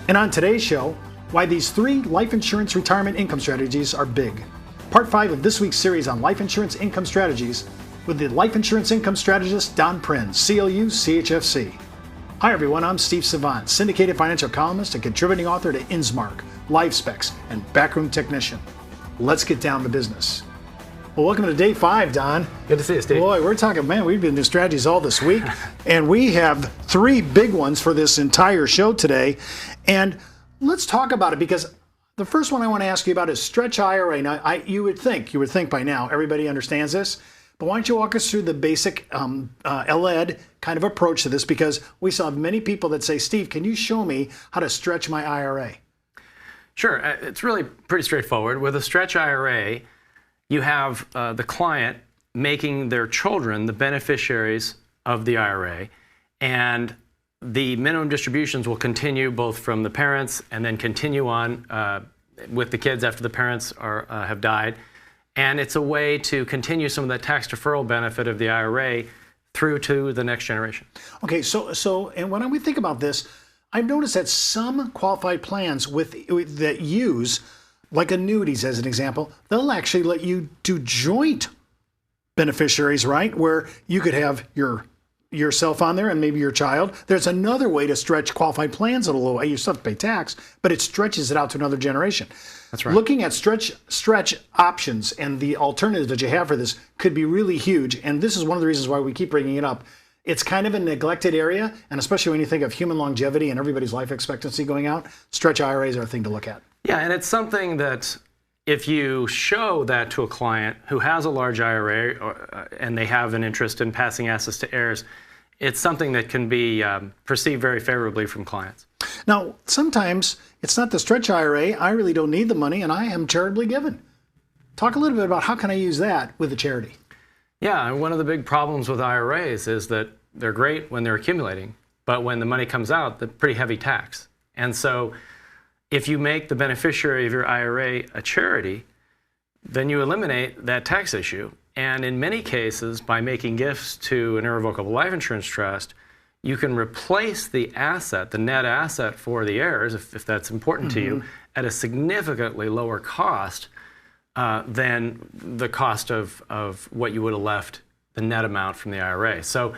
And on today's show, why these 3 life insurance retirement income strategies are big. Part 5 of this week's series on life insurance income strategies with the life insurance income strategist Don Prinz, CLU CHFC. Hi everyone, I'm Steve Savant, syndicated financial columnist and contributing author to InsMark, LifeSpecs, and Backroom Technician. Let's get down to business. Well, welcome to day 5, Don. Good to see you, Steve. Boy, we're talking, man, we've been doing strategies all this week, and we have 3 big ones for this entire show today. And let's talk about it, because the first one I want to ask you about is Stretch IRA. Now, you would think by now everybody understands this, but why don't you walk us through the basic LED kind of approach to this, because we still have many people that say, Steve, can you show me how to stretch my IRA? Sure. It's really pretty straightforward. With a Stretch IRA, you have the client making their children the beneficiaries of the IRA, and the minimum distributions will continue both from the parents and then continue on with the kids after the parents have died. And it's a way to continue some of that tax deferral benefit of the IRA through to the next generation. Okay, so and when we think about this, I've noticed that some qualified plans that use, like annuities as an example, they'll actually let you do joint beneficiaries, right? Where you could have yourself on there and maybe your child. There's another way to stretch qualified plans a little way. You still have to pay tax, but it stretches it out to another generation. That's right. Looking at stretch options and the alternatives that you have for this could be really huge. And this is one of the reasons why we keep bringing it up. It's kind of a neglected area, and especially when you think of human longevity and everybody's life expectancy going out, stretch IRAs are a thing to look at. Yeah, and it's something that if you show that to a client who has a large IRA and they have an interest in passing assets to heirs, it's something that can be perceived very favorably from clients. Now, sometimes it's not the stretch IRA. I really don't need the money, and I am charitably given. Talk a little bit about how can I use that with a charity? Yeah, and one of the big problems with IRAs is that they're great when they're accumulating, but when the money comes out, they're pretty heavy tax. And so if you make the beneficiary of your IRA a charity, then you eliminate that tax issue. And in many cases, by making gifts to an irrevocable life insurance trust, you can replace the asset, the net asset for the heirs, if that's important to you, at a significantly lower cost than the cost of what you would have left, the net amount from the IRA. So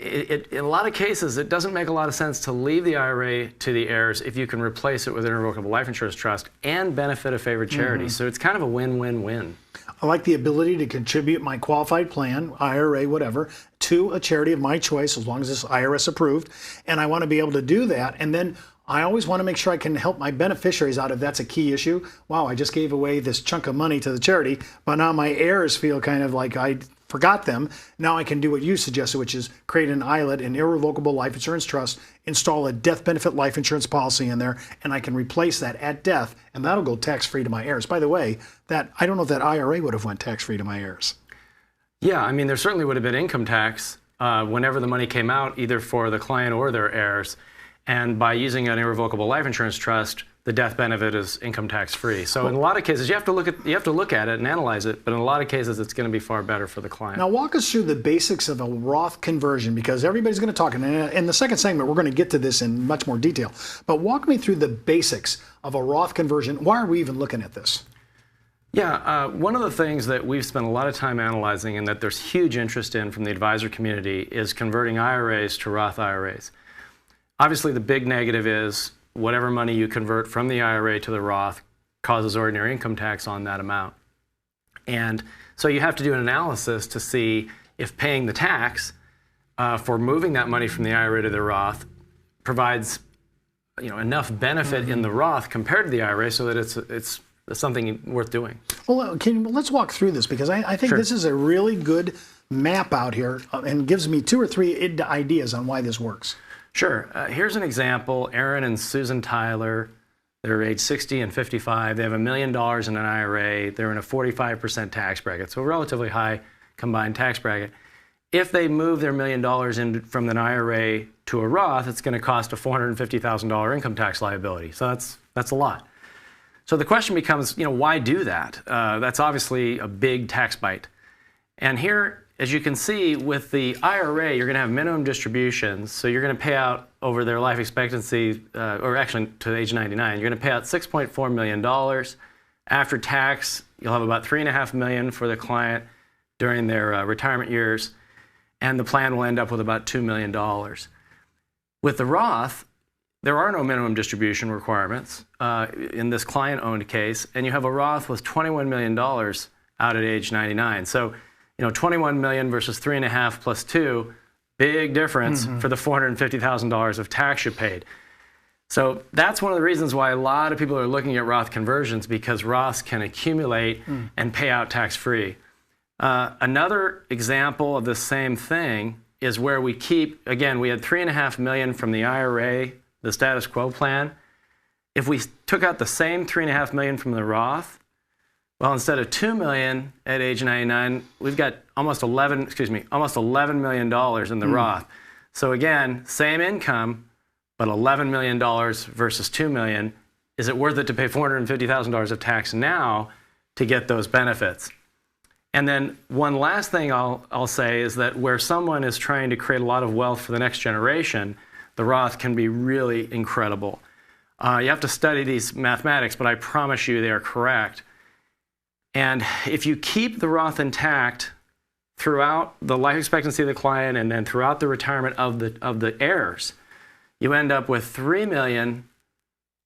in a lot of cases, it doesn't make a lot of sense to leave the IRA to the heirs if you can replace it with an irrevocable life insurance trust and benefit a favored charity. So it's kind of a win-win-win. I like the ability to contribute my qualified plan, IRA, whatever, to a charity of my choice, as long as it's IRS approved. And I want to be able to do that. And then I always want to make sure I can help my beneficiaries out if that's a key issue. Wow, I just gave away this chunk of money to the charity, but now my heirs feel kind of like I forgot them. Now I can do what you suggested, which is create an ILIT, an irrevocable life insurance trust, install a death benefit life insurance policy in there, and I can replace that at death, and that'll go tax-free to my heirs. By the way, that I don't know if that IRA would have went tax-free to my heirs. Yeah, I mean, there certainly would have been income tax whenever the money came out, either for the client or their heirs. And by using an irrevocable life insurance trust, the death benefit is income tax free. So in a lot of cases, you have to look at it and analyze it, but in a lot of cases, it's going to be far better for the client. Now walk us through the basics of a Roth conversion, because everybody's going to talk, and in the second segment, we're going to get to this in much more detail. But walk me through the basics of a Roth conversion. Why are we even looking at this? Yeah, one of the things that we've spent a lot of time analyzing and that there's huge interest in from the advisor community is converting IRAs to Roth IRAs. Obviously, the big negative is whatever money you convert from the IRA to the Roth causes ordinary income tax on that amount. And so you have to do an analysis to see if paying the tax for moving that money from the IRA to the Roth provides enough benefit in the Roth compared to the IRA so that it's something worth doing. Well, let's walk through this, because I think this is a really good map out here and gives me 2 or 3 ideas on why this works. Sure. Here's an example. Aaron and Susan Tyler, they're age 60 and 55. They have $1 million in an IRA. They're in a 45% tax bracket, so a relatively high combined tax bracket. If they move their $1 million in from an IRA to a Roth, it's going to cost a $450,000 income tax liability. So that's a lot. So the question becomes, why do that? That's obviously a big tax bite. And here as you can see, with the IRA, you're going to have minimum distributions. So you're going to pay out over their life expectancy, or actually to age 99, you're going to pay out $6.4 million. After tax, you'll have about $3.5 million for the client during their retirement years, and the plan will end up with about $2 million. With the Roth, there are no minimum distribution requirements in this client-owned case, and you have a Roth with $21 million out at age 99. So, 21 million versus 3.5 plus 2, big difference for the $450,000 of tax you paid. So that's one of the reasons why a lot of people are looking at Roth conversions, because Roths can accumulate and pay out tax-free. Another example of the same thing is where we keep, again, we had $3.5 million from the IRA, the status quo plan. If we took out the same $3.5 million from the Roth, well, instead of $2 million at age 99, we've got almost $11 million in the Roth. So again, same income, but $11 million versus $2 million. Is it worth it to pay $450,000 of tax now to get those benefits? And then one last thing I'll say is that where someone is trying to create a lot of wealth for the next generation, the Roth can be really incredible. You have to study these mathematics, but I promise you they are correct. And if you keep the Roth intact throughout the life expectancy of the client and then throughout the retirement of the heirs, you end up with $3 million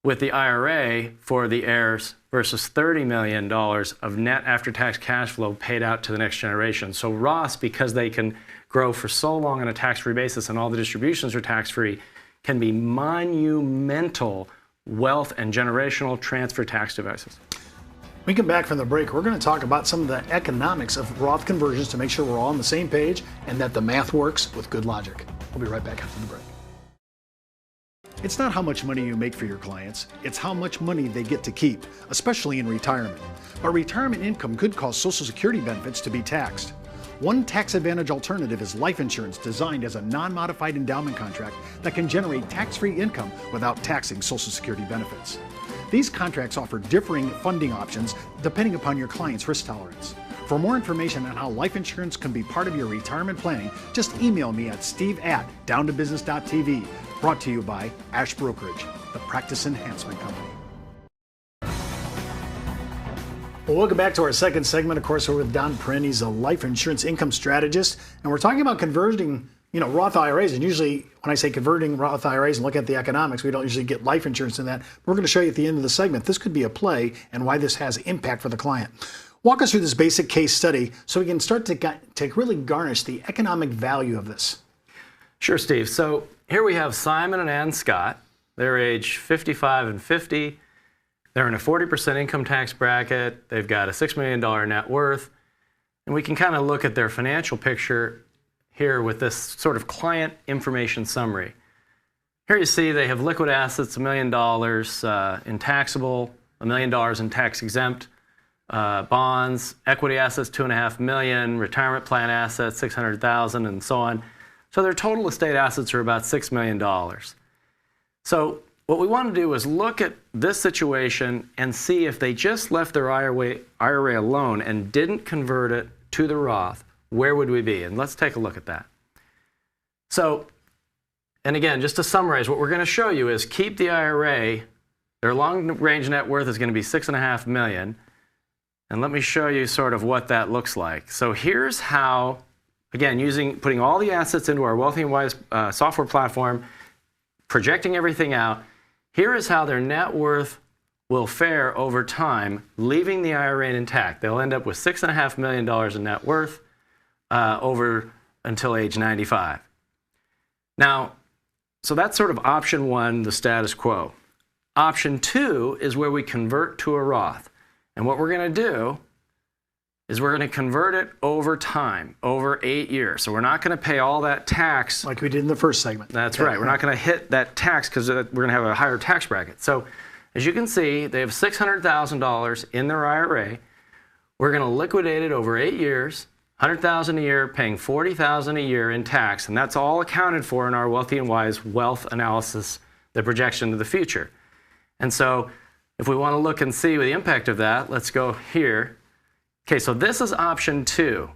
with the IRA for the heirs versus $30 million of net after-tax cash flow paid out to the next generation. So Roths, because they can grow for so long on a tax-free basis and all the distributions are tax-free, can be monumental wealth and generational transfer tax devices. When we come back from the break, we're going to talk about some of the economics of Roth conversions to make sure we're all on the same page and that the math works with good logic. We'll be right back after the break. It's not how much money you make for your clients, it's how much money they get to keep, especially in retirement. But retirement income could cause Social Security benefits to be taxed. One tax advantage alternative is life insurance designed as a non-modified endowment contract that can generate tax-free income without taxing Social Security benefits. These contracts offer differing funding options depending upon your client's risk tolerance. For more information on how life insurance can be part of your retirement planning, just email me at steve@downtobusiness.tv. Brought to you by Ash Brokerage, the practice enhancement company. Well, welcome back to our second segment. Of course, we're with Don Prin. He's a life insurance income strategist, and we're talking about converting Roth IRAs. And usually when I say converting Roth IRAs and look at the economics, we don't usually get life insurance in that. We're going to show you at the end of the segment, this could be a play and why this has impact for the client. Walk us through this basic case study so we can start to really garnish the economic value of this. Sure, Steve. So here we have Simon and Ann Scott. They're age 55 and 50. They're in a 40% income tax bracket. They've got a $6 million net worth. And we can kind of look at their financial picture here with this sort of client information summary. Here you see they have liquid assets, $1 million in taxable, $1 million in tax-exempt bonds, equity assets, $2.5 million, retirement plan assets, $600,000, and so on. So their total estate assets are about $6 million. So what we want to do is look at this situation and see if they just left their IRA alone and didn't convert it to the Roth, where would we be? And let's take a look at that. So, and again, just to summarize, what we're going to show you is keep the IRA. Their long-range net worth is going to be $6.5 million. And let me show you sort of what that looks like. So here's how, again, putting all the assets into our Wealthy and Wise software platform, projecting everything out, here is how their net worth will fare over time, leaving the IRA intact. They'll end up with $6.5 million in net worth over until age 95. Now, so that's sort of option one, the status quo. Option two is where we convert to a Roth. And what we're going to do is we're going to convert it over time, over 8 years. So we're not going to pay all that tax. Like we did in the first segment. That's right. We're not going to hit that tax because we're going to have a higher tax bracket. So as you can see, they have $600,000 in their IRA. We're going to liquidate it over 8 years, $100,000 a year, paying $40,000 a year in tax. And that's all accounted for in our Wealthy and Wise wealth analysis, the projection to the future. And so if we want to look and see the impact of that, let's go here. Okay, so this is option two.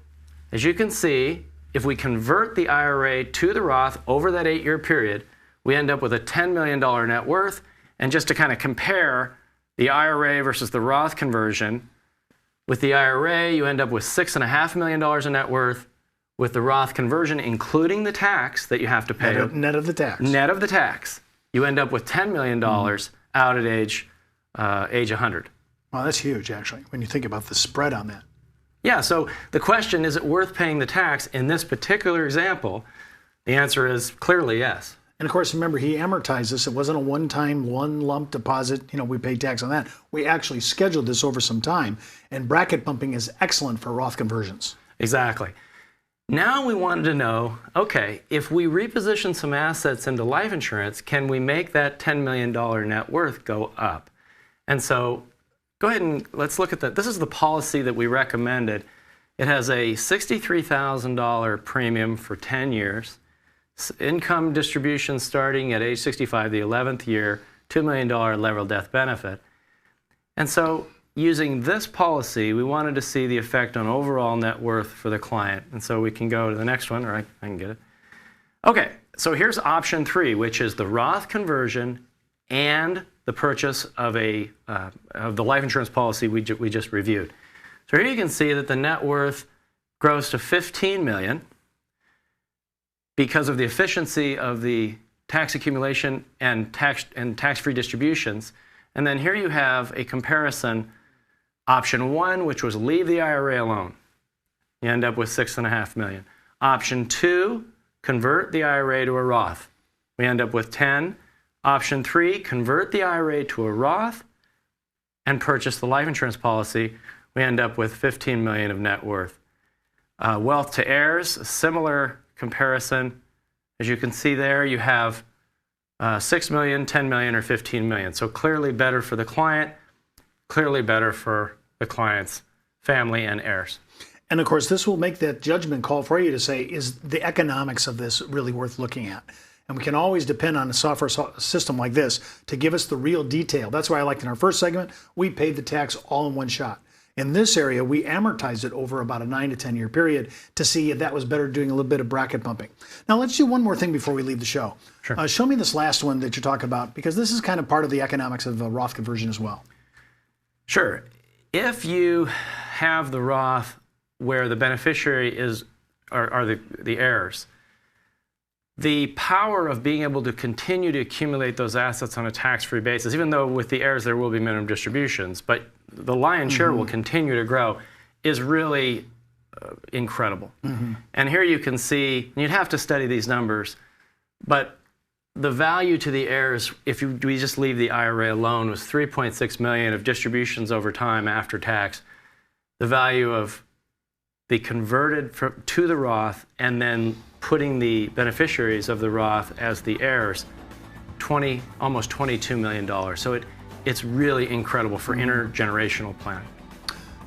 as you can see, if we convert the IRA to the Roth over that 8-year period, we end up with a $10 million net worth. And just to kind of compare the IRA versus the Roth conversion, with the IRA, you end up with $6.5 million in net worth. With the Roth conversion, including the tax that you have to pay. Net of the tax. Net of the tax. You end up with $10 million out at age 100. Well, that's huge, actually, when you think about the spread on that. Yeah, so the question, is it worth paying the tax in this particular example? The answer is clearly yes. And of course, remember, he amortized this. It wasn't a one-time, one lump deposit. We paid tax on that. We actually scheduled this over some time. And bracket bumping is excellent for Roth conversions. Exactly. Now we wanted to know, okay, if we reposition some assets into life insurance, can we make that $10 million net worth go up? And so go ahead and let's look at that. This is the policy that we recommended. It has a $63,000 premium for 10 years, income distribution starting at age 65, the 11th year, $2 million level death benefit. And so using this policy, we wanted to see the effect on overall net worth for the client. And so we can go to the next one, or I can get it. Okay, so here's option 3, which is the Roth conversion and the purchase of the life insurance policy we just reviewed. So here you can see that the net worth grows to $15 million because of the efficiency of the tax accumulation and tax-free distributions. And then here you have a comparison. Option 1, which was leave the IRA alone. You end up with $6.5 million. Option 2, convert the IRA to a Roth. We end up with 10. Option 3, convert the IRA to a Roth and purchase the life insurance policy. We end up with $15 million of net worth. Wealth to heirs, similar comparison. As you can see there, you have $6 million, $10 million, or $15 million. So clearly better for the client, clearly better for the client's family and heirs. And of course, this will make that judgment call for you to say, is the economics of this really worth looking at? And we can always depend on a software system like this to give us the real detail. That's why I liked in our first segment, we paid the tax all in one shot. In this area, we amortized it over about a 9 to 10 year period to see if that was better doing a little bit of bracket bumping. Now let's do one more thing before we leave the show. Sure. Show me this last one that you're talking about, because this is kind of part of the economics of a Roth conversion as well. Sure. If you have the Roth where the beneficiary are the heirs, the power of being able to continue to accumulate those assets on a tax-free basis, even though with the heirs there will be minimum distributions, but the lion's share will continue to grow, is really incredible. And here you can see, you'd have to study these numbers, but the value to the heirs, if we just leave the IRA alone, was $3.6 million of distributions over time after tax. The value of the converted to the Roth and then putting the beneficiaries of the Roth as the heirs, almost $22 million. So it's really incredible for intergenerational planning.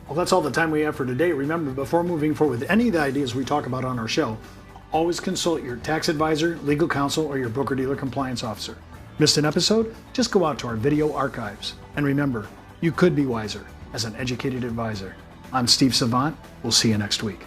Well, that's all the time we have for today. Remember, before moving forward with any of the ideas we talk about on our show, always consult your tax advisor, legal counsel, or your broker-dealer compliance officer. Missed an episode? Just go out to our video archives. And remember, you could be wiser as an educated advisor. I'm Steve Savant. We'll see you next week.